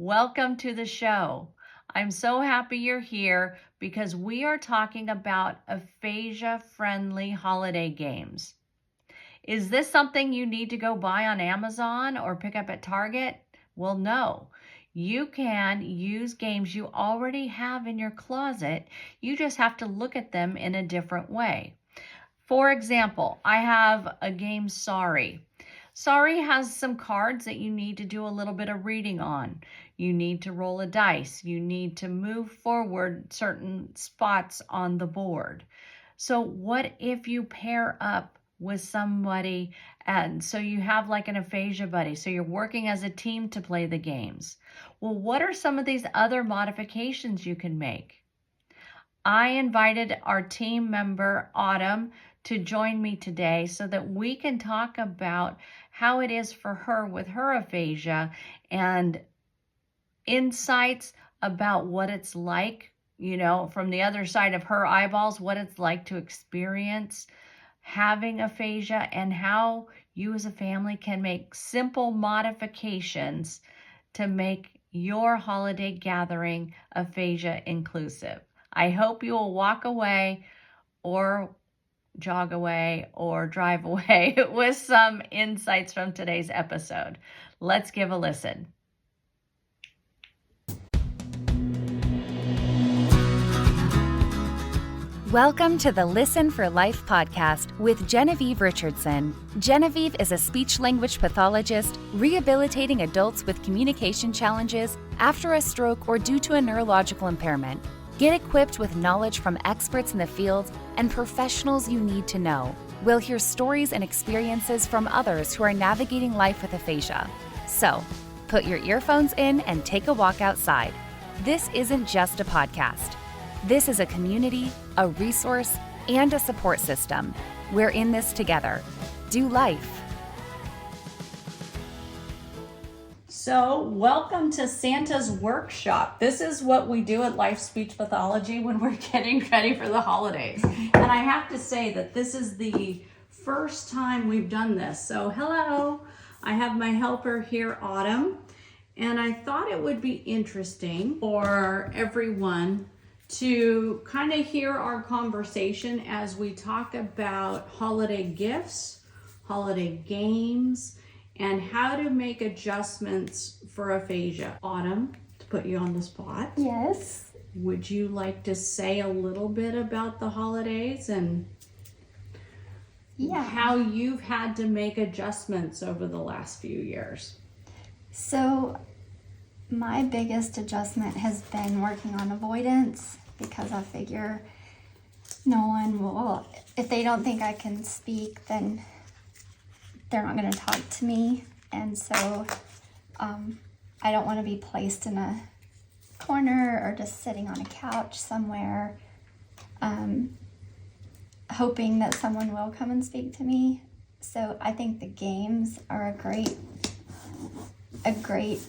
Welcome to the show. I'm so happy you're here because we are talking about aphasia-friendly holiday games. Is this something you need to go buy on Amazon or pick up at Target? Well, no. You can use games you already have in your closet. You just have to look at them in a different way. For example, I have a game, Sorry. Sorry has some cards that you need to do a little bit of reading on. You need to roll a dice. You need to move forward certain spots on the board. So what if you pair up with somebody and so you have like an aphasia buddy, so you're working as a team to play the games? Well, what are some of these other modifications you can make? I invited our team member, Autumn, to join me today so that we can talk about how it is for her with her aphasia and insights about what it's like, from the other side of her eyeballs, what it's like to experience having aphasia and how you as a family can make simple modifications to make your holiday gathering aphasia inclusive. I hope you will walk away or jog away or drive away with some insights from today's episode. Let's give a listen. Welcome to the Listen for Life podcast with Genevieve Richardson. Genevieve is a speech-language pathologist rehabilitating adults with communication challenges after a stroke or due to a neurological impairment. Get equipped with knowledge from experts in the field and professionals you need to know. We'll hear stories and experiences from others who are navigating life with aphasia. So, put your earphones in and take a walk outside. This isn't just a podcast. This is a community, a resource, and a support system. We're in this together. Do life. So, welcome to Santa's workshop. This is what we do at Life Speech Pathology when we're getting ready for the holidays. And I have to say that this is the first time we've done this. So, hello, I have my helper here, Autumn. And I thought it would be interesting for everyone to kind of hear our conversation as we talk about holiday gifts, holiday games, and how to make adjustments for aphasia. Autumn, to put you on the spot. Yes. Would you like to say a little bit about the holidays and how you've had to make adjustments over the last few years? So my biggest adjustment has been working on avoidance because I figure no one will, if they don't think I can speak, then they're not going to talk to me. And so I don't want to be placed in a corner or just sitting on a couch somewhere hoping that someone will come and speak to me. So I think the games are a great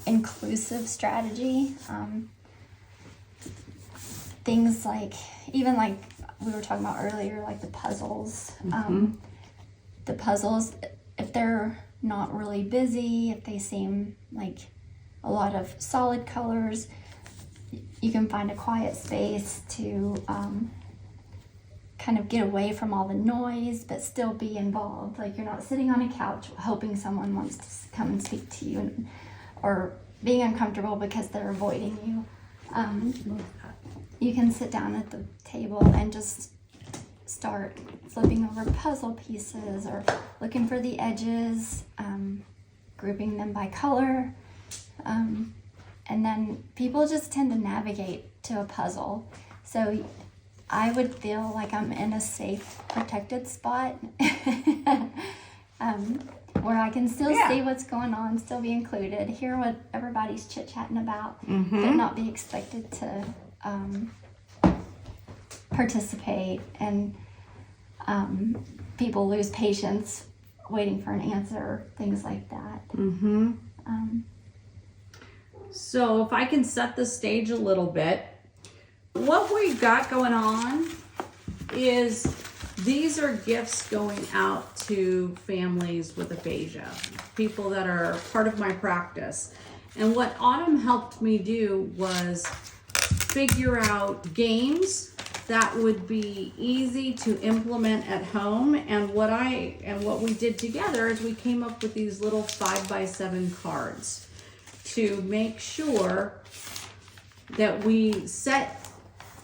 inclusive strategy. Things like, even like we were talking about earlier, like the puzzles. The puzzles, if they're not really busy, if they seem like a lot of solid colors, you can find a quiet space to kind of get away from all the noise, but still be involved. Like you're not sitting on a couch hoping someone wants to come and speak to you, or being uncomfortable because they're avoiding you. You can sit down at the table and just start flipping over puzzle pieces or looking for the edges, grouping them by color. And then people just tend to navigate to a puzzle. So I would feel like I'm in a safe, protected spot where I can still see what's going on, still be included, hear what everybody's chit-chatting about, but not be expected to participate. And people lose patience waiting for an answer, things like that. So if I can set the stage a little bit, what we've got going on is these are gifts going out to families with aphasia, people that are part of my practice. And what Autumn helped me do was figure out games that would be easy to implement at home. And what we did together is we came up with these little 5x7 cards to make sure that we set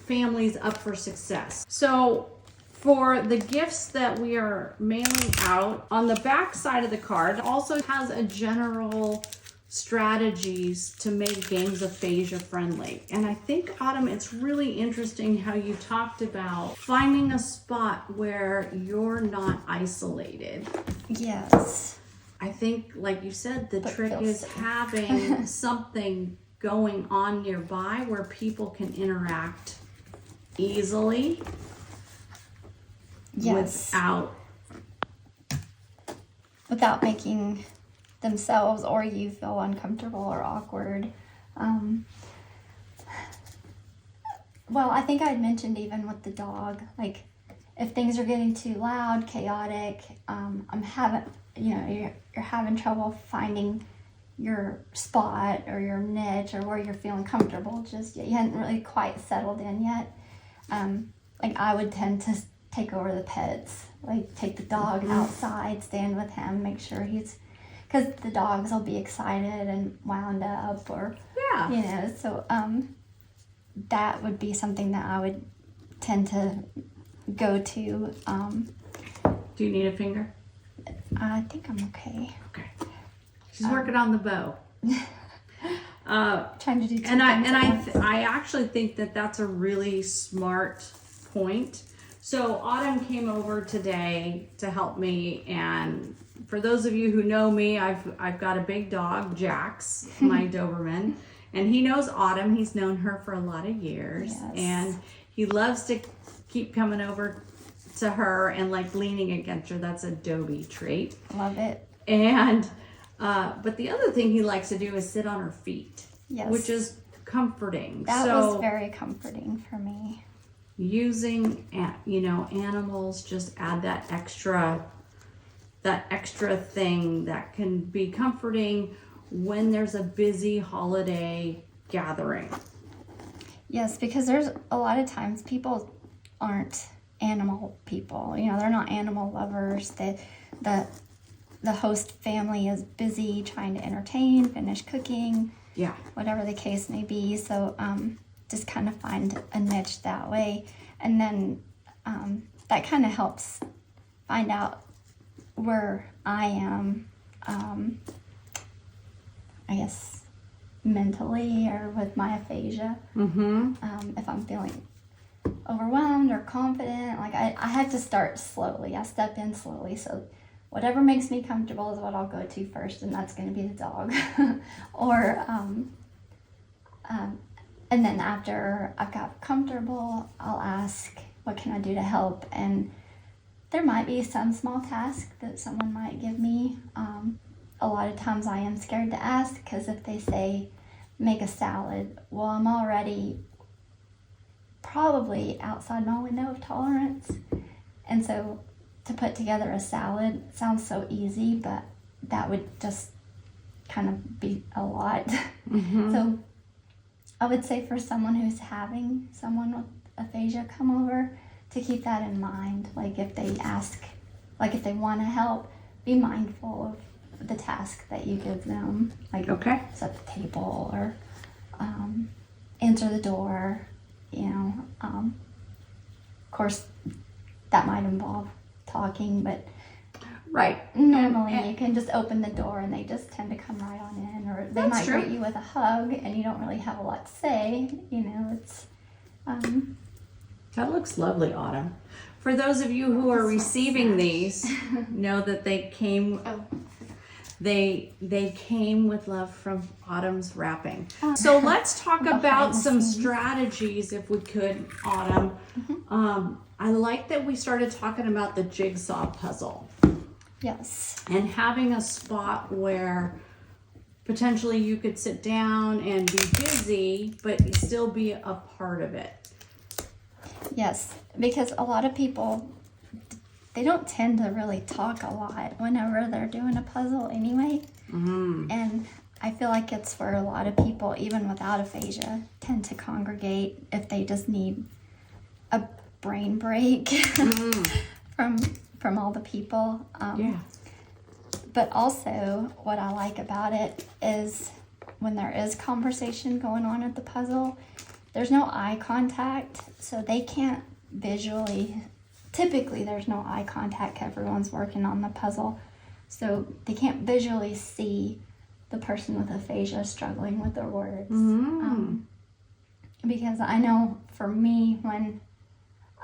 families up for success. So for the gifts that we are mailing out, on the back side of the card also has a general strategies to make games aphasia friendly. And I think, Autumn, it's really interesting how you talked about finding a spot where you're not isolated. Yes. I think, like you said, the But trick feel is safe. having something going on nearby where people can interact easily Yes. without making themselves or you feel uncomfortable or awkward. Well, I think I'd mentioned even with the dog, like if things are getting too loud, chaotic, you're having trouble finding your spot or your niche or where you're feeling comfortable, just you hadn't really quite settled in yet. Like I would tend to take over the pets, like take the dog outside, stand with him, make sure because the dogs will be excited and wound up, or so that would be something that I would tend to go to. Do you need a finger? I think I'm okay. Okay. She's working on the bow. Trying to do two And things at once. I actually think that that's a really smart point. So Autumn came over today to help me, and for those of you who know me, I've got a big dog, Jax, my Doberman, and he knows Autumn. He's known her for a lot of years, Yes. and he loves to keep coming over to her and like leaning against her. That's a Dobie trait. Love it. And but the other thing he likes to do is sit on her feet, Yes. which is comforting. That so was very comforting for me. using animals just add that extra thing that can be comforting when there's a busy holiday gathering. Yes, because there's a lot of times people aren't animal people. They're not animal lovers. The host family is busy trying to entertain, finish cooking, Yeah. whatever the case may be. So just kind of find a niche that way. And then that kind of helps find out where I am, I guess, mentally or with my aphasia. If I'm feeling overwhelmed or confident, like I have to start slowly. I step in slowly. So whatever makes me comfortable is what I'll go to first, and that's going to be the dog. Or and then after I've got comfortable, I'll ask, what can I do to help? And there might be some small task that someone might give me. A lot of times I am scared to ask, because if they say, make a salad, well, I'm already probably outside my window of tolerance. And so to put together a salad sounds so easy, but that would just kind of be a lot. So I would say for someone who's having someone with aphasia come over, to keep that in mind. Like if they ask, like if they want to help, be mindful of the task that you give them. Like set the table or answer the door. Of course, that might involve talking, but normally you can just open the door and they just tend to come right on in, or they might greet you with a hug and you don't really have a lot to say. It's That looks lovely, Autumn. For those of you who are receiving these, know that they came they came with love from Autumn's wrapping. So let's talk about some strategies, if we could, Autumn. I like that we started talking about the jigsaw puzzle. Yes. And having a spot where potentially you could sit down and be busy, but still be a part of it. Yes, because a lot of people, they don't tend to really talk a lot whenever they're doing a puzzle anyway. And I feel like it's for a lot of people, even without aphasia, tend to congregate if they just need a brain break from all the people. Yeah. But also, what I like about it is when there is conversation going on at the puzzle, there's no eye contact, so they can't visually. Typically, there's no eye contact. Everyone's working on the puzzle, so they can't visually see the person with aphasia struggling with their words. Because I know for me, when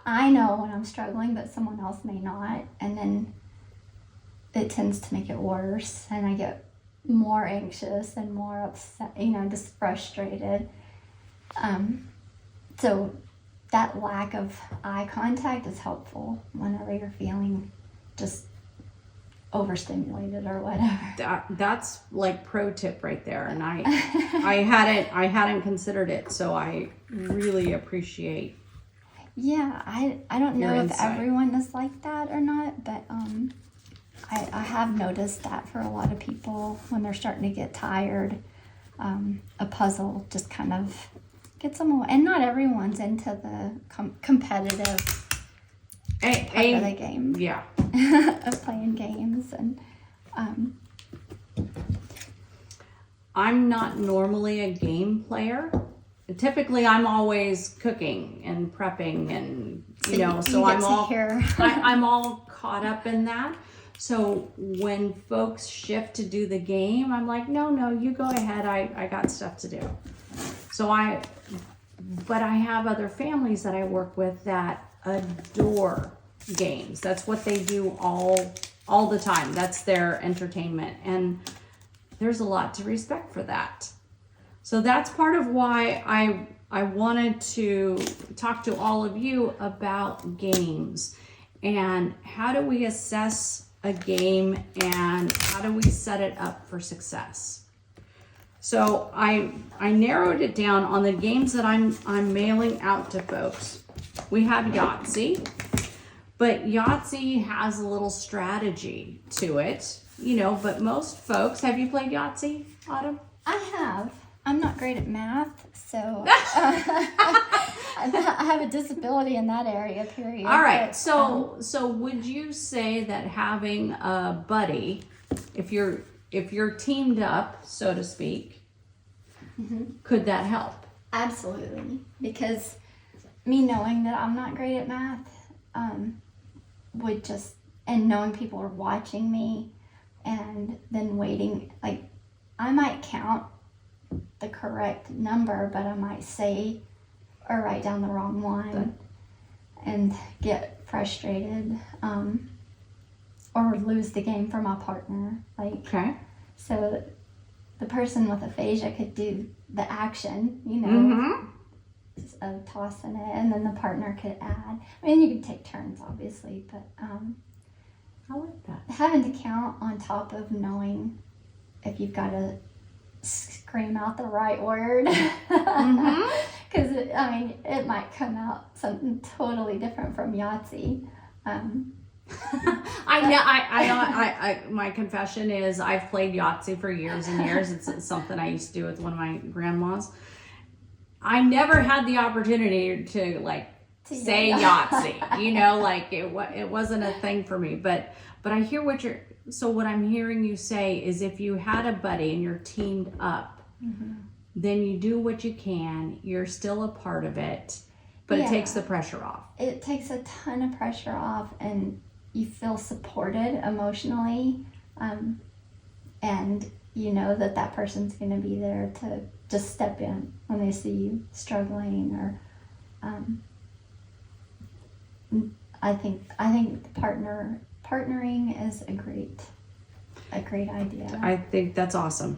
I'm struggling, but someone else may not, and then it tends to make it worse, and I get more anxious and more upset, just frustrated. So that lack of eye contact is helpful whenever you're feeling just overstimulated or whatever. That's like pro tip right there, and I hadn't considered it, so I really appreciate. Yeah, I don't know if insight. everyone is like that or not, but I have noticed that for a lot of people when they're starting to get tired, a puzzle just kind of gets them away. And not everyone's into the competitive part of the game. Yeah. Of playing games. And I'm not normally a game player. Typically, I'm always cooking and prepping, and so I'm all caught up in that. So when folks shift to do the game, I'm like, no, you go ahead. I got stuff to do. But I have other families that I work with that adore games. That's what they do all the time. That's their entertainment. And there's a lot to respect for that. So that's part of why I wanted to talk to all of you about games and how do we assess a game and how do we set it up for success. So I narrowed it down on the games that I'm mailing out to folks. We have Yahtzee, but Yahtzee has a little strategy to it, but most folks, have you played Yahtzee, Autumn? I have. I'm not great at math, so I have a disability in that area, period. All right, But, so would you say that having a buddy, if you're teamed up, so to speak, could that help? absolutely, because me knowing that I'm not great at math would just, and knowing people are watching me and then waiting, like I might count the correct number, but I might say or write down the wrong one and get frustrated or lose the game for my partner. Okay. So the person with aphasia could do the action, of tossing it, and then the partner could add. I mean, you could take turns, obviously, but I like that. having to count on top of knowing if you've got to scream out the right word, because it might come out something totally different from Yahtzee. My confession is I've played Yahtzee for years and years. It's something I used to do with one of my grandmas. I never had the opportunity to say Yahtzee, it wasn't a thing for me, but I hear what I'm hearing you say is if you had a buddy and you're teamed up, then you do what you can, you're still a part of it, but it takes the pressure off. It takes a ton of pressure off, and you feel supported emotionally, and you know that person's going to be there to just step in when they see you struggling, or I think partnering is a great idea. I think that's awesome.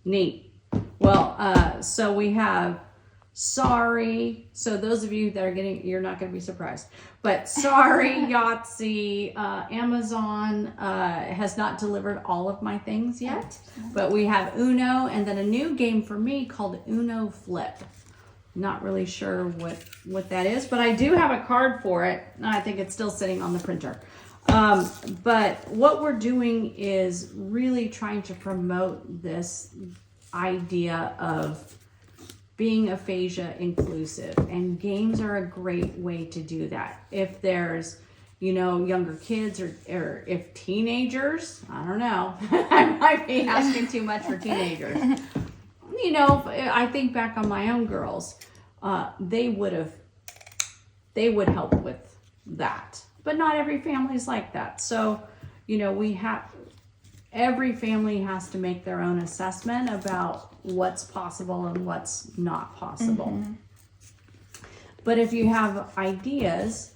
Neat. Well, so we have Sorry. So those of you that are you're not going to be surprised. But Sorry, Yahtzee, Amazon has not delivered all of my things yet. But we have Uno, and then a new game for me called Uno Flip. Not really sure what that is, but I do have a card for it. I think it's still sitting on the printer. But what we're doing is really trying to promote this idea of being aphasia inclusive, and games are a great way to do that. If there's, younger kids or if teenagers, I don't know, I might be asking too much for teenagers. I think back on my own girls, they would help with that. But not every family is like that. So, every family has to make their own assessment about what's possible and what's not possible. Mm-hmm. But if you have ideas,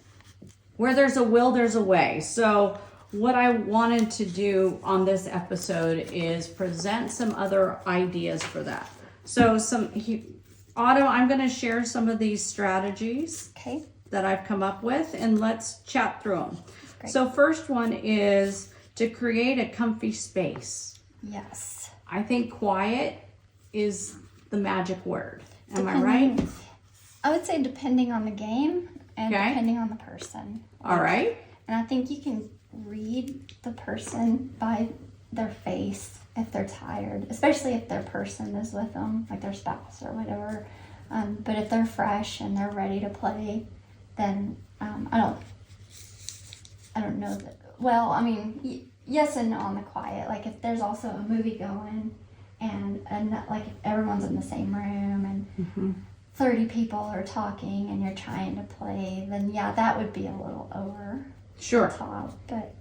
where there's a will, there's a way. So what I wanted to do on this episode is present some other ideas for that. So Autumn, I'm going to share some of these strategies that I've come up with, and let's chat through them. Great. So first one is to create a comfy space. Yes. I think quiet is the magic word. Am I right? I would say depending on the game and depending on the person. All right. And I think you can read the person by their face if they're tired, especially if their person is with them, like their spouse or whatever. But if they're fresh and they're ready to play, then I don't know that. Well, I mean, yes and no on the quiet. Like if there's also a movie going and like if everyone's in the same room and 30 people are talking and you're trying to play, then yeah, that would be a little over the top. But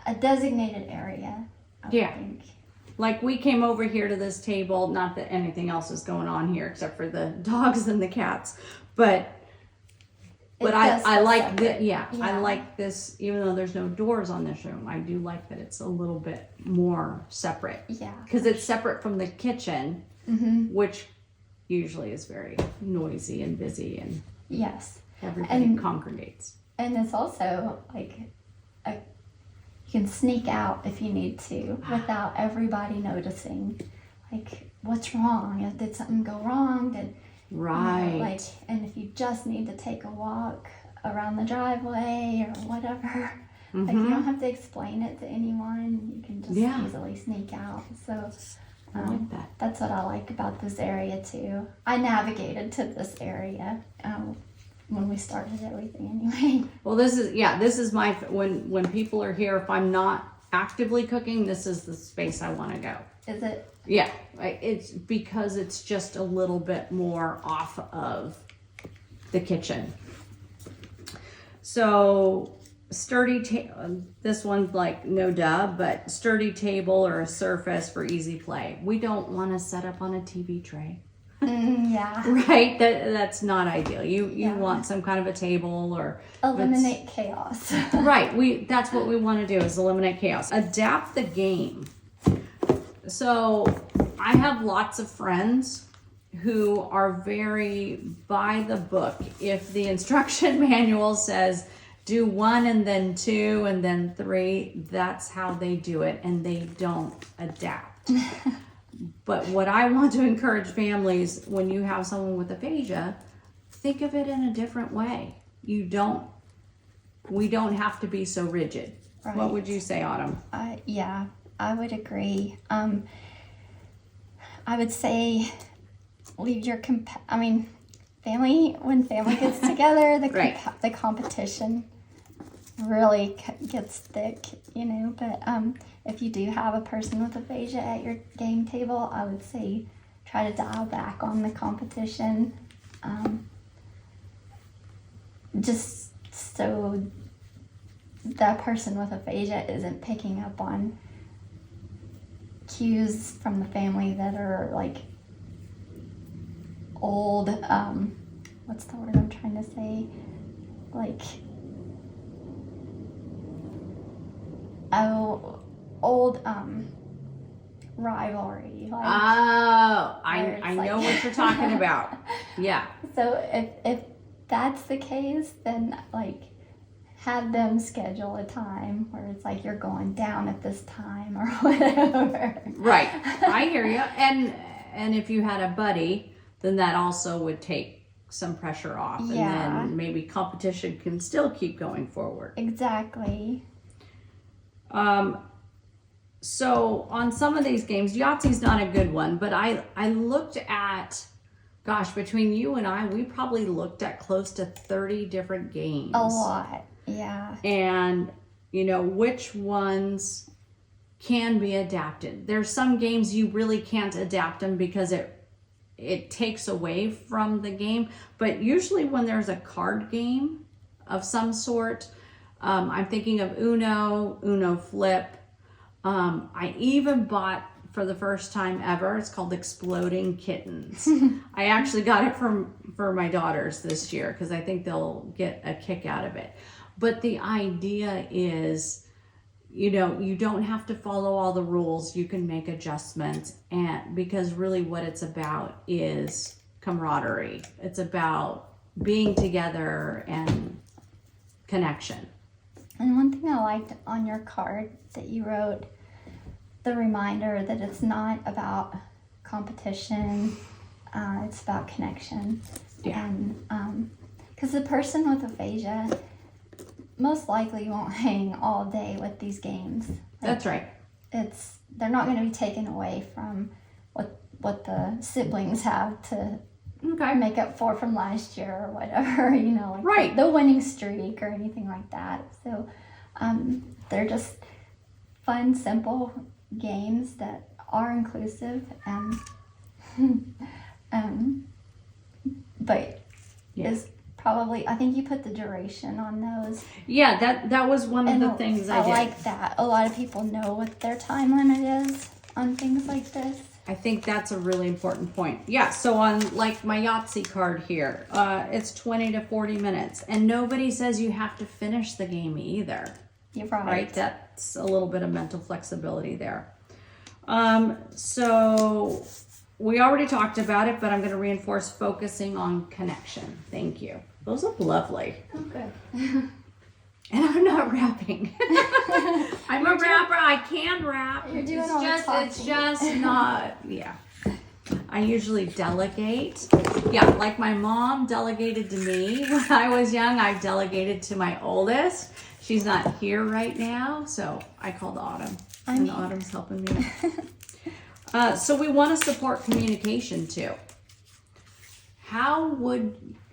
a designated area, I would think. Like we came over here to this table, not that anything else is going on here except for the dogs and the cats, but I like that. I like this, even though there's no doors on this room. I do like that it's a little bit more separate. Yeah. Because it's separate from the kitchen, which usually is very noisy and busy, and everybody congregates. And it's also like you can sneak out if you need to without everybody noticing. Like, what's wrong? Did something go wrong? Right. And if you just need to take a walk around the driveway or whatever, like you don't have to explain it to anyone. You can just easily sneak out. So I like that. That's what I like about this area too. I navigated to this area when we started everything anyway. Well, this is my, when people are here, if I'm not actively cooking, this is the space I want to go. Is it? Yeah, it's because it's just a little bit more off of the kitchen. So this one's like no duh, but sturdy table or a surface for easy play. We don't want to set up on a TV tray. Yeah. Right? That's not ideal. You want some kind of a table or eliminate chaos. Right. That's what we want to do, is eliminate chaos. Adapt the game. So I have lots of friends who are very by the book. If the instruction manual says do 1 and then 2 and then 3, that's how they do it, and they don't adapt. But what I want to encourage families, when you have someone with aphasia, think of it in a different way. We don't have to be so rigid. Right. What would you say, Autumn? Yeah, I would agree. I would say leave your family, when family gets together, the competition really gets thick, but if you do have a person with aphasia at your game table, I would say try to dial back on the competition, just so that person with aphasia isn't picking up on cues from the family that are like old, what's the word I'm trying to say? Like, old rivalry. Like, I know what you're talking about. Yeah. So if that's the case, then like have them schedule a time where it's like you're going down at this time or whatever. Right. I hear you. And if you had a buddy, then that also would take some pressure off. Yeah. And then maybe competition can still keep going forward. Exactly. So on some of these games, Yahtzee's not a good one, but I looked at, gosh, between you and I, we probably looked at close to 30 different games. A lot. Yeah. And, you know, which ones can be adapted. There's some games you really can't adapt them because it takes away from the game. But usually when there's a card game of some sort, I'm thinking of Uno Flip. I even bought, for the first time ever, it's called Exploding Kittens. I actually got it for my daughters this year because I think they'll get a kick out of it. But the idea is, you know, you don't have to follow all the rules. You can make adjustments, and because really what it's about is camaraderie. It's about being together and connection. And one thing I liked on your card that you wrote, the reminder that it's not about competition, it's about connection. Yeah. And because the person with aphasia most likely won't hang all day with these games. That's right. They're not going to be taken away from what the siblings have to make up for from last year or whatever, you know, like right. the winning streak or anything like that. So they're just fun, simple games that are inclusive and but is probably, I think you put the duration on those. Yeah, that was one of the things I did. Like that. A lot of people know what their time limit is on things like this. I think that's a really important point. Yeah, so on like my Yahtzee card here, it's 20 to 40 minutes. And nobody says you have to finish the game either. You're right. Right? That's a little bit of mental flexibility there. So we already talked about it, but I'm going to reinforce focusing on connection. Thank you. Those look lovely. Oh, good. And I'm not rapping. I'm a rapper. I can rap. You're doing all the talking. It's just not, yeah. I usually delegate. Yeah, like my mom delegated to me when I was young. I've delegated to my oldest. She's not here right now, so I called Autumn. And Autumn's helping me. So we want to support communication too.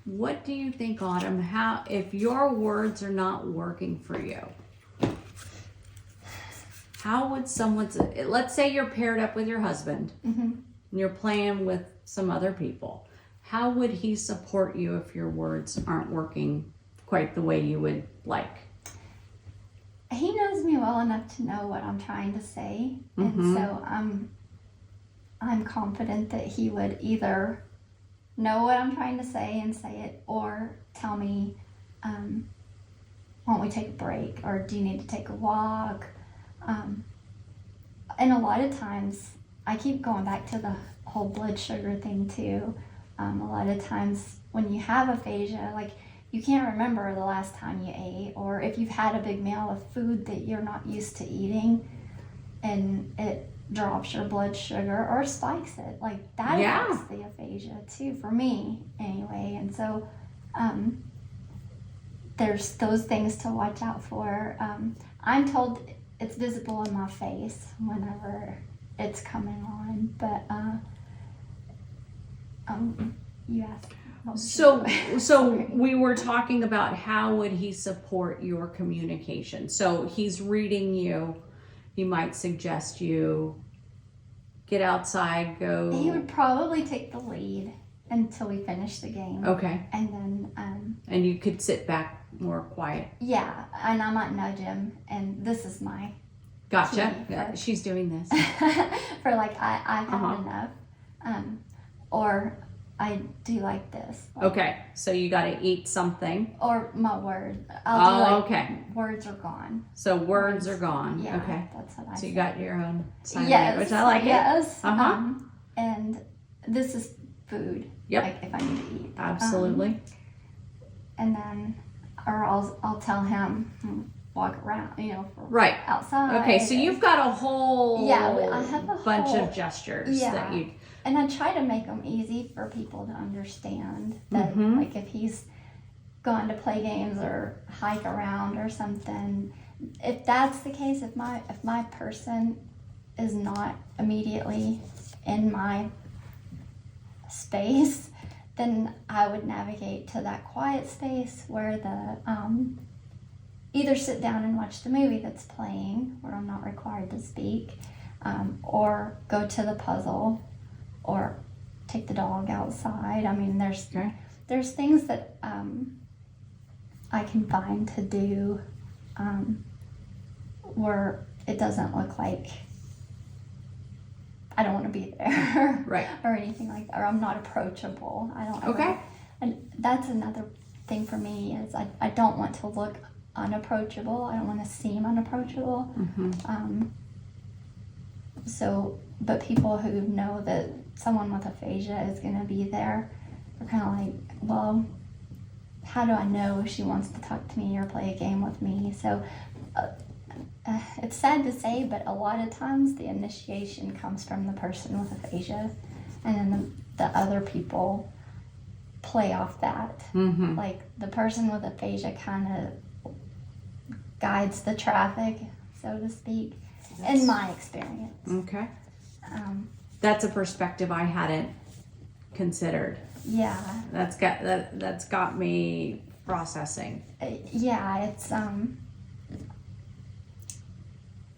What do you think, Autumn? How, if your words are not working for you, how would someone, let's say you're paired up with your husband and you're playing with some other people, how would he support you if your words aren't working quite the way you would like? He knows me well enough to know what I'm trying to say. And so I'm confident that he would either know what I'm trying to say and say it, or tell me, won't we take a break, or do you need to take a walk? And a lot of times, I keep going back to the whole blood sugar thing too. A lot of times when you have aphasia, like you can't remember the last time you ate, or if you've had a big meal of food that you're not used to eating and it drops your blood sugar or spikes it, like that affects the aphasia too, for me anyway. And so there's those things to watch out for. I'm told it's visible in my face whenever it's coming on, but you asked. So we were talking about how would he support your communication. So he's reading you. He might suggest you get outside, go. He would probably take the lead until we finish the game. Okay. And then and you could sit back more quiet. Yeah, and I might nudge him, and this is my gotcha. Yeah, she's doing this. for like I've had enough. Or I do like this. Like, okay, so you got to eat something. Or my word. I'll do okay. Words are gone. So words are gone. Yeah, okay. That's what I So say. you got your own sign language. I like it. Yes. Uh-huh. And this is food. Yep. Like if I need to eat. Absolutely. And then, or I'll tell him, walk around, right outside. Okay, so you've got a whole I have a bunch whole, of gestures that you. And I try to make them easy for people to understand that, like, if he's gone to play games or hike around or something, if that's the case, if my person is not immediately in my space, then I would navigate to that quiet space where the either sit down and watch the movie that's playing where I'm not required to speak, or go to the puzzle, or take the dog outside. I mean, there's things that I can find to do where it doesn't look like I don't want to be there, right, or anything like that, or I'm not approachable. I don't. Okay. And that's another thing for me is I don't want to look unapproachable. I don't want to seem unapproachable. But people who know that someone with aphasia is going to be there are kind of like, well, how do I know she wants to talk to me or play a game with me? So it's sad to say, but a lot of times the initiation comes from the person with aphasia, and then the other people play off that. Like the person with aphasia kind of guides the traffic, so to speak, in my experience. Okay. That's a perspective I hadn't considered. Yeah. That's got me processing. Yeah, it's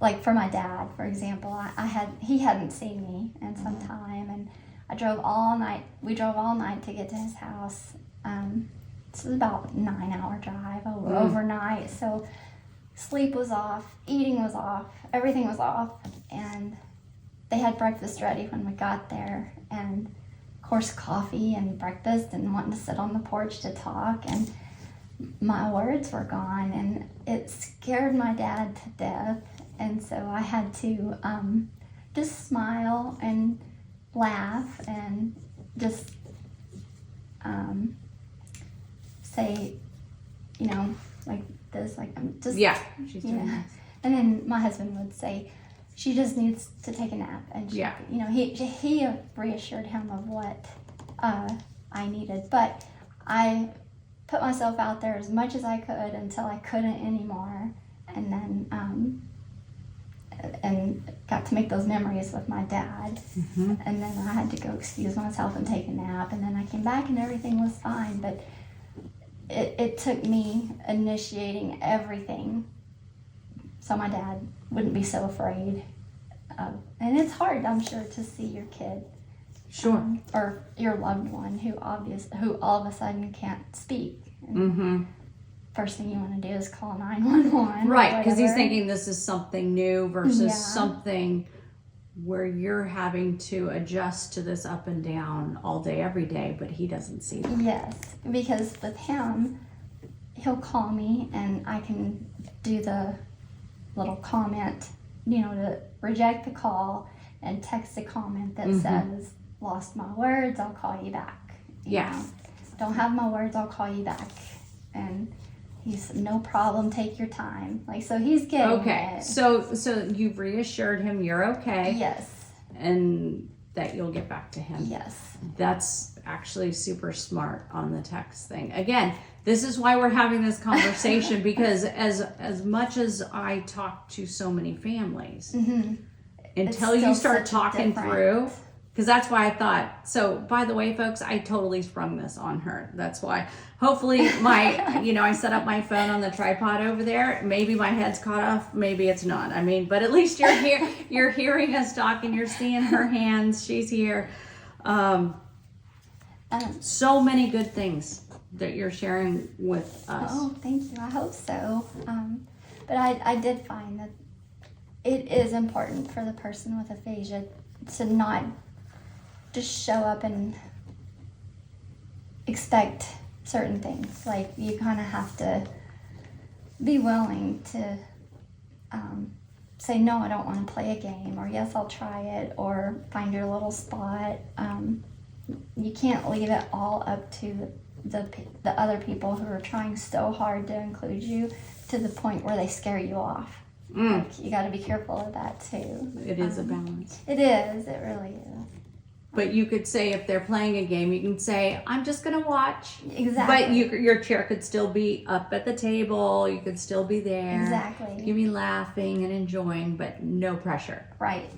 like for my dad, for example, he hadn't seen me in some time, and I drove all night. We drove all night to get to his house. This was about a 9-hour drive overnight, so sleep was off, eating was off, everything was off, and they had breakfast ready when we got there, and of course coffee and breakfast, and wanting to sit on the porch to talk, and my words were gone, and it scared my dad to death. And so I had to just smile and laugh and just say, like this, like I'm just, she's doing this. And then my husband would say, she just needs to take a nap, and he reassured him of what I needed, but I put myself out there as much as I could until I couldn't anymore, and then and got to make those memories with my dad. And then I had to go excuse myself and take a nap, and then I came back and everything was fine. But it took me initiating everything so my dad wouldn't be so afraid. And it's hard, I'm sure, to see your kid, or your loved one who all of a sudden can't speak. First thing you want to do is call 911. Right, because he's thinking this is something new versus something where you're having to adjust to this up and down all day, every day, but he doesn't see that. Yes, because with him, he'll call me and I can do the little comment, to reject the call and text a comment that says, lost my words, I'll call you back. You know, don't have my words, I'll call you back. And he said, no problem, take your time. Like, so he's getting it. So you've reassured him you're okay. Yes. And that you'll get back to him. Yes. That's actually super smart on the text thing. Again, this is why we're having this conversation, because as much as I talk to so many families, until you start talking through, because that's why I thought, so by the way, folks, I totally sprung this on her. That's why, hopefully I set up my phone on the tripod over there. Maybe my head's caught off, maybe it's not. I mean, but at least you're here, you're hearing us talk and you're seeing her hands. She's here. So many good things that you're sharing with us. Oh, thank you. I hope so. But I did find that it is important for the person with aphasia to not just show up and expect certain things. Like, you kind of have to be willing to say, no, I don't want to play a game, or yes, I'll try it, or find your little spot. You can't leave it all up to the other people who are trying so hard to include you to the point where they scare you off. Like, you got to be careful of that too. It is a balance. It is. It really is. But you could say, if they're playing a game, you can say, I'm just going to watch. Exactly. But your chair could still be up at the table. You could still be there. Exactly. You can be laughing and enjoying, but no pressure. Right.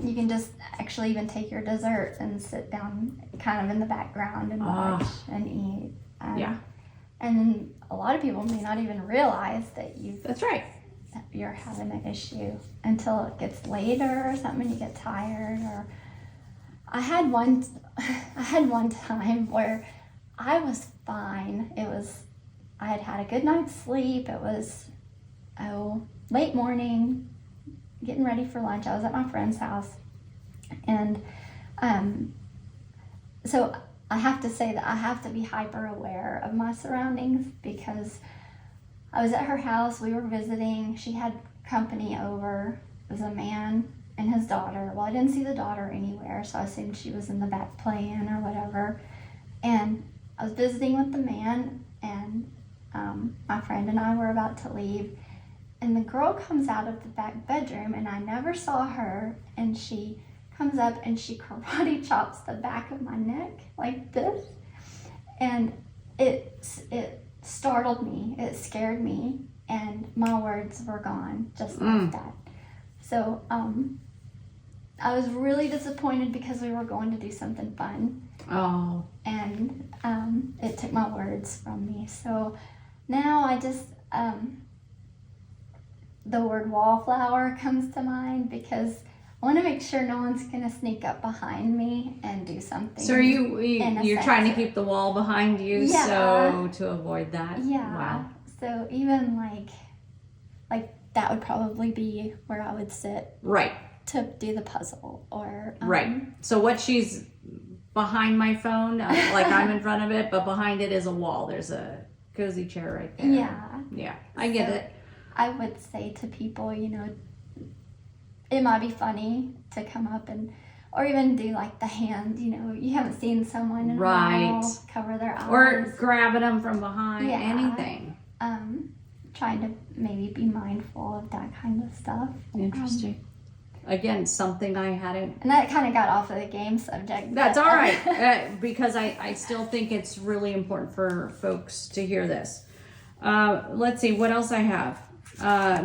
You can just actually even take your dessert and sit down kind of in the background and watch and eat. Yeah. And a lot of people may not even realize that That's right. you're having an issue until it gets later or something, you get tired. Or I had one time where I was fine. I had had a good night's sleep. It was late morning, getting ready for lunch. I was at my friend's house, and so I have to say that I have to be hyper aware of my surroundings, because I was at her house, we were visiting, she had company over. It was a man and his daughter. Well, I didn't see the daughter anywhere, so I assumed she was in the back playing or whatever. And I was visiting with the man, and my friend and I were about to leave, and the girl comes out of the back bedroom, and I never saw her, and she comes up and she karate chops the back of my neck like this, and it startled me, it scared me, and my words were gone just like that. So I was really disappointed because we were going to do something fun. Oh. And it took my words from me. So now I just, the word wallflower comes to mind, because I want to make sure no one's going to sneak up behind me and do something. So you're trying to keep the wall behind you, Yeah. So to avoid that? Yeah. Wow. So even like that would probably be where I would sit. Right. To do the puzzle or. Right. So what she's behind my phone, like I'm in front of it, but behind it is a wall. There's a cozy chair right there. Yeah. Yeah. I get it. I would say to people, it might be funny to come up or even do like the hand, you haven't seen someone in a while, cover their eyes. Or grabbing them from behind, anything. Trying to maybe be mindful of that kind of stuff. Interesting. Again, something I hadn't. And that kind of got off of the game subject. That's all right, because I still think it's really important for folks to hear this. Let's see, what else I have.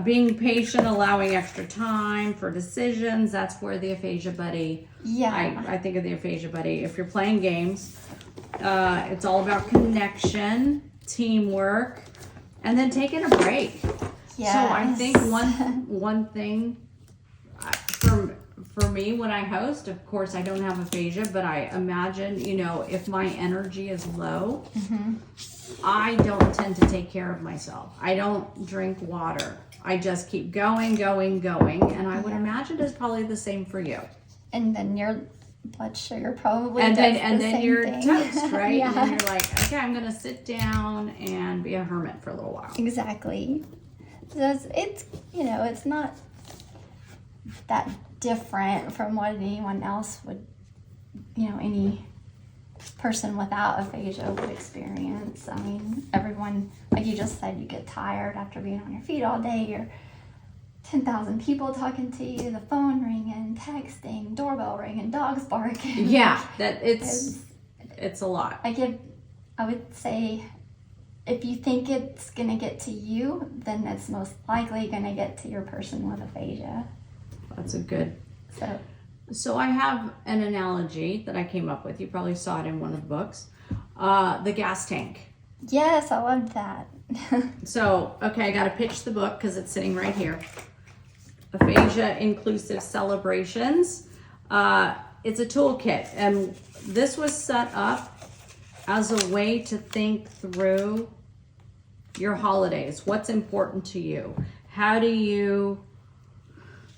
Being patient, allowing extra time for decisions. That's where the Aphasia Buddy. Yeah. I think of the Aphasia Buddy. If you're playing games, it's all about connection, teamwork, and then taking a break. Yes. So I think one thing for me when I host, of course I don't have aphasia, but I imagine, if my energy is low, I don't tend to take care of myself. I don't drink water. I just keep going, and I would imagine it's probably the same for you. And then your blood sugar probably and does then the same you're thing. toast, right? Yeah. And then you're like, okay, I'm gonna sit down and be a hermit for a little while. Exactly. So it's not that different from what anyone else would, any person without aphasia would experience. I mean, everyone, like you just said, you get tired after being on your feet all day. You're 10,000 people talking to you, the phone ringing, texting, doorbell ringing, dogs barking. Yeah, that it's a lot. I would say, if you think it's going to get to you, then it's most likely going to get to your person with aphasia. That's a good. So I have an analogy that I came up with. You probably saw it in one of the books. The gas tank. Yes, I loved that. So, okay, I got to pitch the book because it's sitting right here. Aphasia Inclusive Celebrations. It's a toolkit, and this was set up as a way to think through your holidays. What's important to you? How do you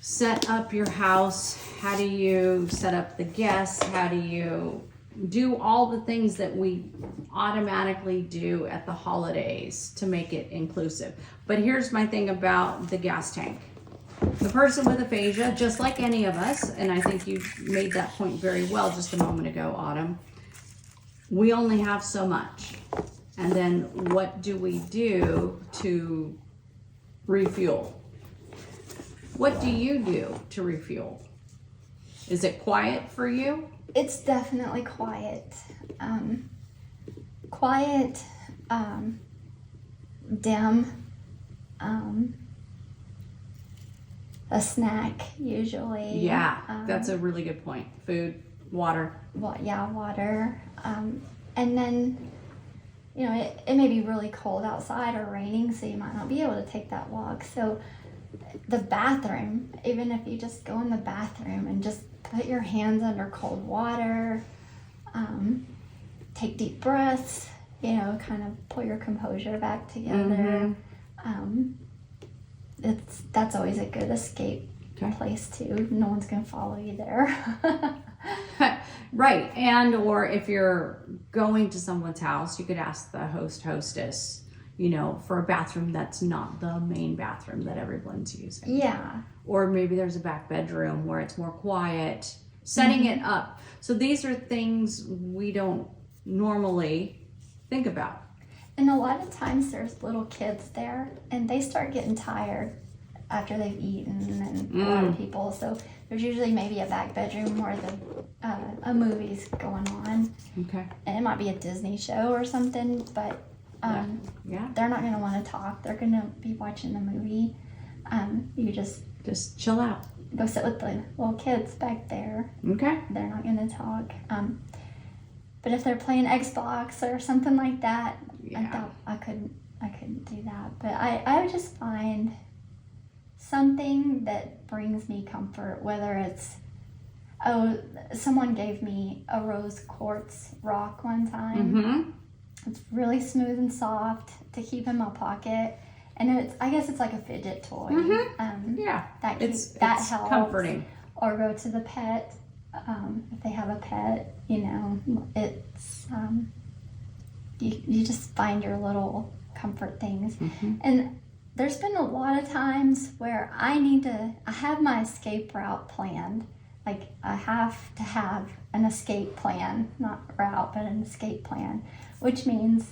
set up your house? How do you set up the guests? How do you do all the things that we automatically do at the holidays to make it inclusive? But here's my thing about the gas tank. The person with aphasia, just like any of us, and I think you made that point very well just a moment ago, Autumn, we only have so much. And then what do we do to refuel? What do you do to refuel? Is it quiet for you? It's definitely quiet. Quiet, dim, a snack usually. Yeah, that's a really good point. Food, water. Water. And then, it may be really cold outside or raining, so you might not be able to take that walk. So the bathroom, even if you just go in the bathroom and just put your hands under cold water, take deep breaths, kind of pull your composure back together. That's always a good escape place too. No one's gonna follow you there. Right. And or if you're going to someone's house, you could ask the hostess, for a bathroom that's not the main bathroom that everyone's using. Yeah. Or maybe there's a back bedroom where it's more quiet, setting it up. So these are things we don't normally think about. And a lot of times there's little kids there and they start getting tired after they've eaten, and a lot of people. So there's usually maybe a back bedroom where a movie's going on. Okay. And it might be a Disney show or something, but they're not going to want to talk. They're going to be watching the movie. You just chill out. Go sit with the little kids back there. Okay. They're not going to talk. But if they're playing Xbox or something like that, I thought I couldn't do that. But I would just find something that brings me comfort, whether it's, someone gave me a rose quartz rock one time. It's really smooth and soft to keep in my pocket, and I guess it's like a fidget toy. That it's helps. comforting. Or go to the pet, if they have a pet, it's you just find your little comfort things. And there's been a lot of times where I have my escape route planned. Like, I have to have an escape plan, not route, but an escape plan, which means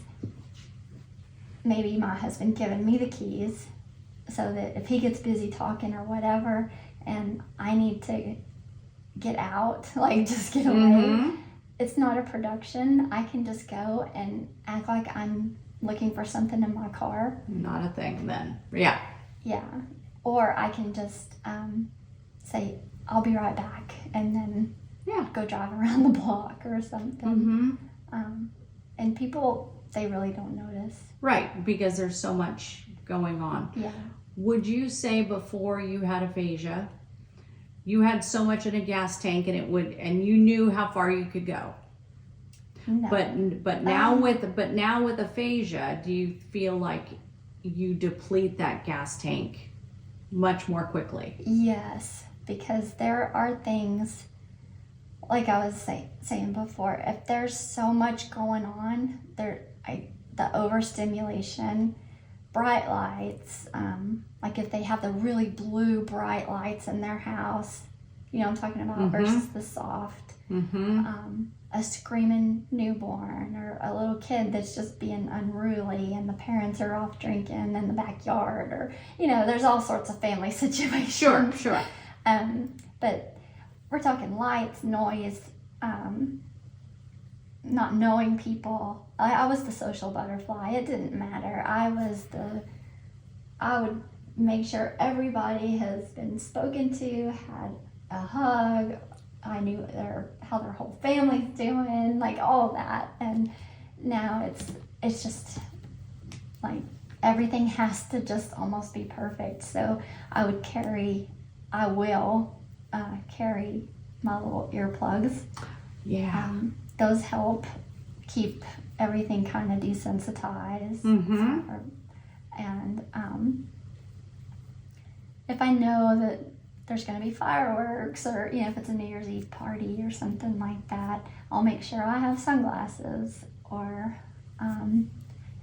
maybe my husband giving me the keys so that if he gets busy talking or whatever and I need to get out, like just get away, it's not a production. I can just go and act like I'm looking for something in my car. Not a thing then. Yeah. Yeah. Or I can just say, I'll be right back, and then go drive around the block or something. And people, they really don't notice. Right, because there's so much going on. Yeah. Would you say before you had aphasia, you had so much in a gas tank and you knew how far you could go? No. But now with aphasia, do you feel like you deplete that gas tank much more quickly? Yes, because there are things, like I was saying before, if there's so much going on, the overstimulation, bright lights, like if they have the really blue bright lights in their house, I'm talking about, versus the soft. A screaming newborn or a little kid that's just being unruly and the parents are off drinking in the backyard, or there's all sorts of family situations. Sure. But we're talking lights, noise, not knowing people. I was the social butterfly. It didn't matter. I would make sure everybody has been spoken to, had a hug. I knew how their whole family's doing, like all that. And now it's just like everything has to just almost be perfect. So I will carry my little earplugs. Yeah. Those help keep everything kind of desensitized. And if I know that there's going to be fireworks, or if it's a New Year's Eve party or something like that, I'll make sure I have sunglasses. Or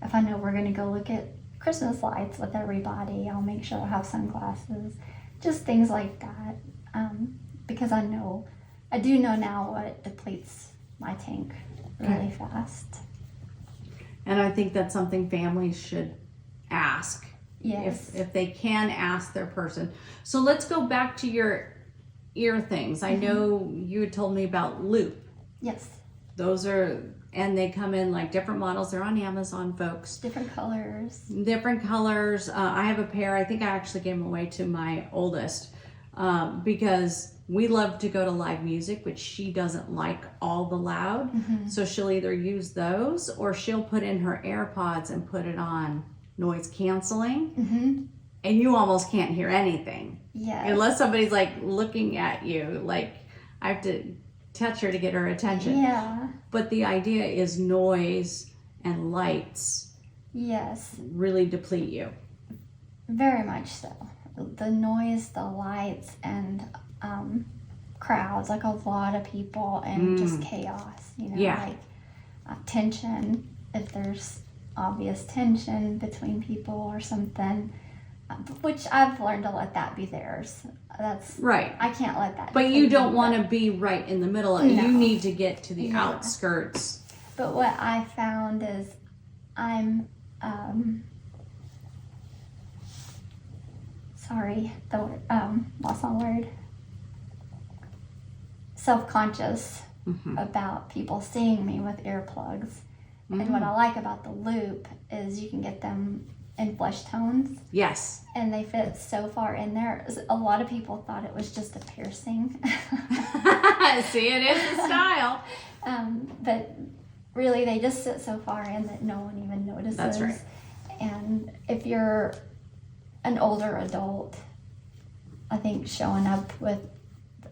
if I know we're going to go look at Christmas lights with everybody, I'll make sure I have sunglasses. Just things like that, because I do know now what depletes my tank really fast. And I think that's something families should ask. Yes. If they can ask their person. So let's go back to your ear things. I know you had told me about loop. Yes. Those are, and they come in like different models. They're on Amazon, folks. Different colors. Different colors. I have a pair. I think I actually gave them away to my oldest because we love to go to live music, which she doesn't like all the loud. So she'll either use those or she'll put in her AirPods and put it on noise canceling. And you almost can't hear anything. Yes. Unless somebody's like looking at you. Like I have to touch her to get her attention. Yeah. But the idea is noise and lights Yes. really deplete you. Very much so. The noise, the lights, and crowds, like a lot of people, and just chaos, like tension, if there's obvious tension between people or something, which I've learned to let that be theirs. That's right. I can't let that. But you don't want to be right in the middle. No. You need to get to the Yeah. outskirts. But what I found is I'm sorry, the word, lost my word. Self-conscious about people seeing me with earplugs. And what I like about the loop is you can get them in flesh tones. Yes. And they fit so far in there. A lot of people thought it was just a piercing. See, it is the style. But really, they just sit so far in that no one even notices. That's right. And if you're an older adult, I think showing up with,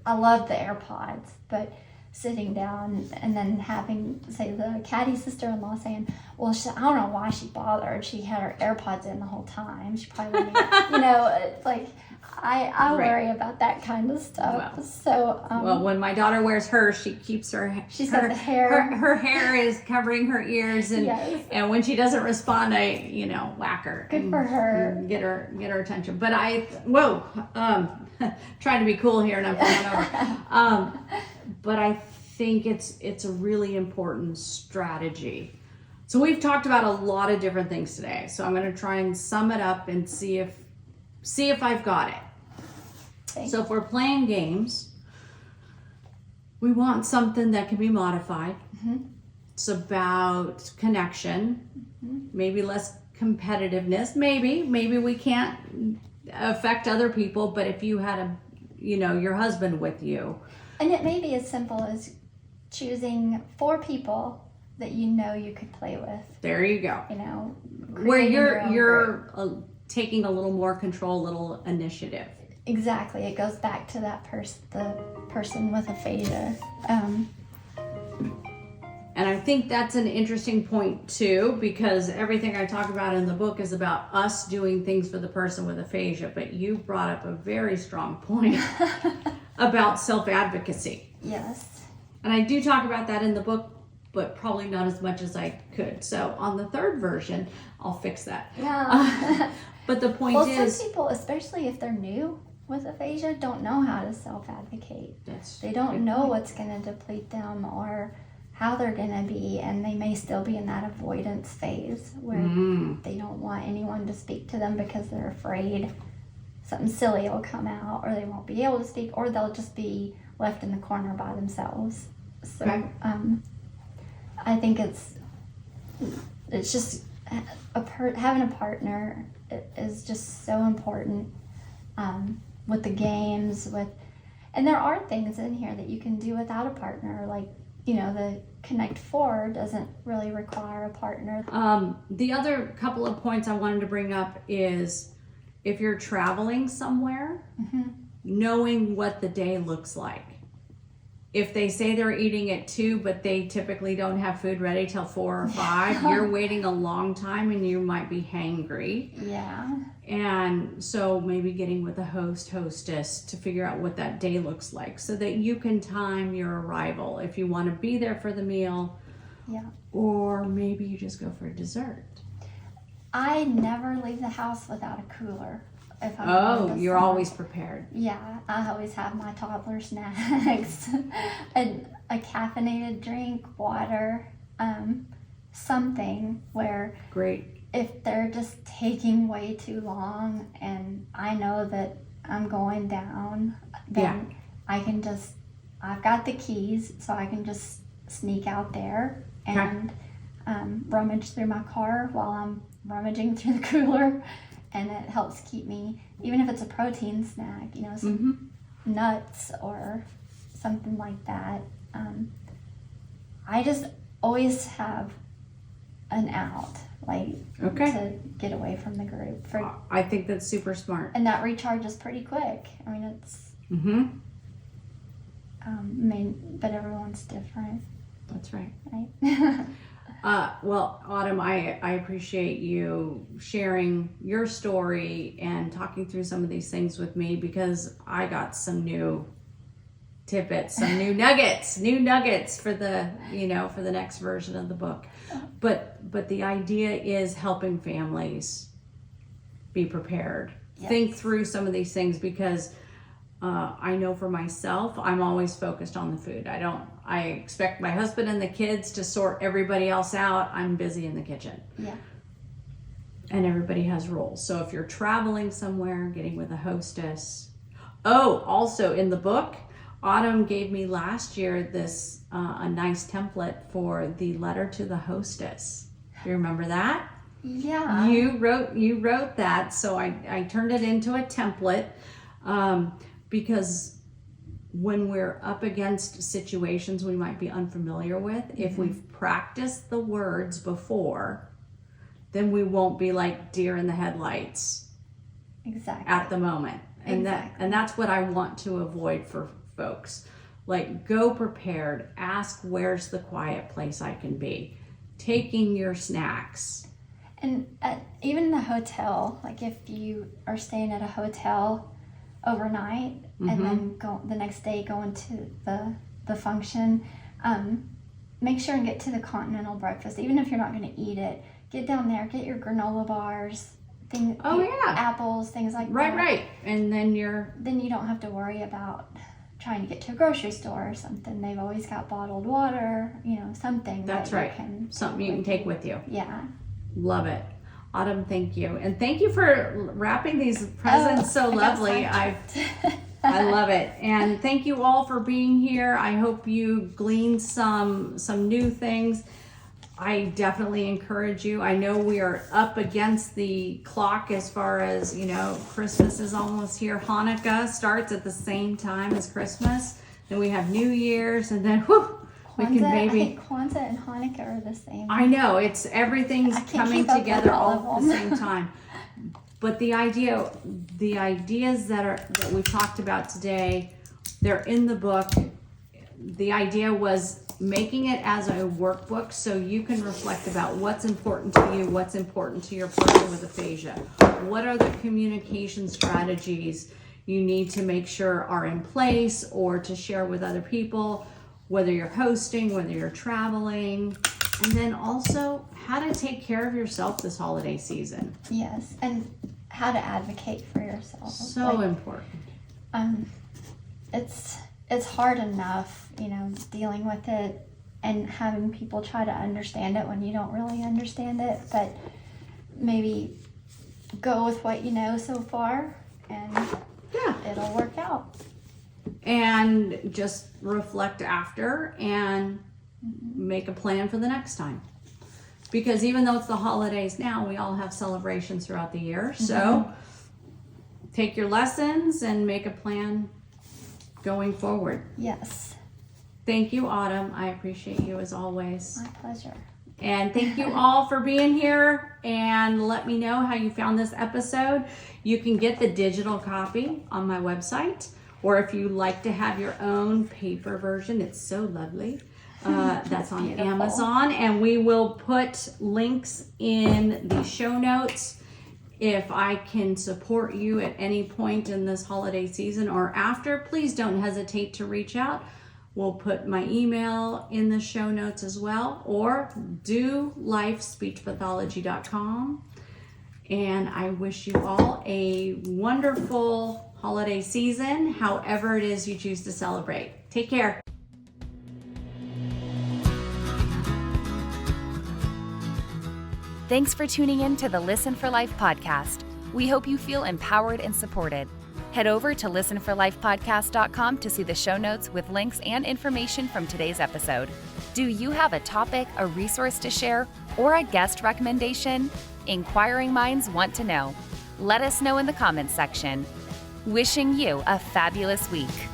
I love the AirPods, but sitting down and then having, say, the catty sister-in-law saying, well, I don't know why she bothered. She had her AirPods in the whole time. She probably wouldn't even, it's like, I Right. worry about that kind of stuff. Well, so, well, when my daughter wears hers, she keeps her. She's got the hair. Her hair is covering her ears, and Yes. and when she doesn't respond, I whack her. Good and, for her. and get her attention. But trying to be cool here, and I'm falling over. But I think it's a really important strategy. So we've talked about a lot of different things today. So I'm going to try and sum it up and see if I've got it. Okay. So if we're playing games, we want something that can be modified. It's about connection, maybe less competitiveness. Maybe we can't affect other people, but if you had your husband with you. And it may be as simple as choosing 4 people that you could play with. There you go. Where creating your own you're group. taking a little more control, a little initiative. Exactly. It goes back to that the person with aphasia. And I think that's an interesting point too, because everything I talk about in the book is about us doing things for the person with aphasia. But you brought up a very strong point about self-advocacy. Yes. And I do talk about that in the book, but probably not as much as I could. So on the 3rd version, I'll fix that. Yeah. But the point is, some people, especially if they're new with aphasia, don't know how to self-advocate. They don't know what's going to deplete them or how they're going to be, and they may still be in that avoidance phase where they don't want anyone to speak to them because they're afraid something silly will come out, or they won't be able to speak, or they'll just be left in the corner by themselves. So I think it's just having a partner is just so important with the games, and there are things in here that you can do without a partner, like the Connect 4 doesn't really require a partner. The other couple of points I wanted to bring up is if you're traveling somewhere, knowing what the day looks like. If they say they're eating at 2, but they typically don't have food ready till 4 or 5, you're waiting a long time and you might be hangry. Yeah. And so maybe getting with a hostess to figure out what that day looks like so that you can time your arrival if you want to be there for the meal. Yeah. Or maybe you just go for a dessert. I never leave the house without a cooler. If I'm going to You're somewhere. always prepared. Yeah, I always have my toddler snacks and a caffeinated drink, water, something where Great. if they're just taking way too long and I know that I'm going down, then I can I've got the keys, so I can just sneak out there and rummage through my car while I'm rummaging through the cooler, and it helps keep me, even if it's a protein snack, some nuts or something like that. I just always have an out, to get away from the group. I think that's super smart. And that recharge is pretty quick. I mean, it's, but everyone's different. That's right. Right? Well, Autumn, I appreciate you sharing your story and talking through some of these things with me, because I got some new tidbits, some new nuggets for the, for the next version of the book. But the idea is helping families be prepared. Yes. Think through some of these things, because I know for myself, I'm always focused on the food. I expect my husband and the kids to sort everybody else out. I'm busy in the kitchen. Yeah. And everybody has roles. So if you're traveling somewhere, getting with a hostess. Oh, also in the book, Autumn gave me last year this a nice template for the letter to the hostess. Do you remember that? Yeah. You wrote that, so I turned it into a template, because when we're up against situations we might be unfamiliar with, if we've practiced the words before, then we won't be like deer in the headlights. Exactly. At the moment. And that's what I want to avoid for folks. Like, go prepared. Ask, where's the quiet place I can be? Taking your snacks. And even in the hotel, like if you are staying at a hotel overnight and then the next day going to the function, make sure and get to the continental breakfast. Even if you're not going to eat it, get down there, get your granola bars, apples, things like that. Right. And then you don't have to worry about trying to get to a grocery store or something. They've always got bottled water, something. That's right. Something you can take with you. Yeah. Love it. Autumn, thank you. And thank you for wrapping these presents so lovely. I love it. And thank you all for being here. I hope you gleaned some new things. I definitely encourage you. I know we are up against the clock as far as, Christmas is almost here. Hanukkah starts at the same time as Christmas. Then we have New Year's, and then I think Kwanzaa and Hanukkah are the same. I know, everything's coming together all at the same time. But the ideas that we've talked about today, they're in the book. The idea was making it as a workbook so you can reflect about what's important to you, what's important to your person with aphasia. What are the communication strategies you need to make sure are in place or to share with other people, whether you're hosting, whether you're traveling, and then also how to take care of yourself this holiday season. Yes, and how to advocate for yourself. So important. It's hard enough, dealing with it and having people try to understand it when you don't really understand it, but maybe go with what you know so far and it'll work out. And just reflect after and make a plan for the next time. Because even though it's the holidays now, we all have celebrations throughout the year. So take your lessons and make a plan going forward. Yes. Thank you, Autumn. I appreciate you as always. My pleasure. And thank you all for being here, and let me know how you found this episode. You can get the digital copy on my website, or if you like to have your own paper version, it's so lovely. That's on Amazon, and we will put links in the show notes. If I can support you at any point in this holiday season or after, please don't hesitate to reach out. We'll put my email in the show notes as well, or dolifespeechpathology.com. And I wish you all a wonderful holiday season, however it is you choose to celebrate. Take care. Thanks for tuning in to the Listen for Life podcast. We hope you feel empowered and supported. Head over to listenforlifepodcast.com to see the show notes with links and information from today's episode. Do you have a topic, a resource to share, or a guest recommendation? Inquiring minds want to know. Let us know in the comments section. Wishing you a fabulous week.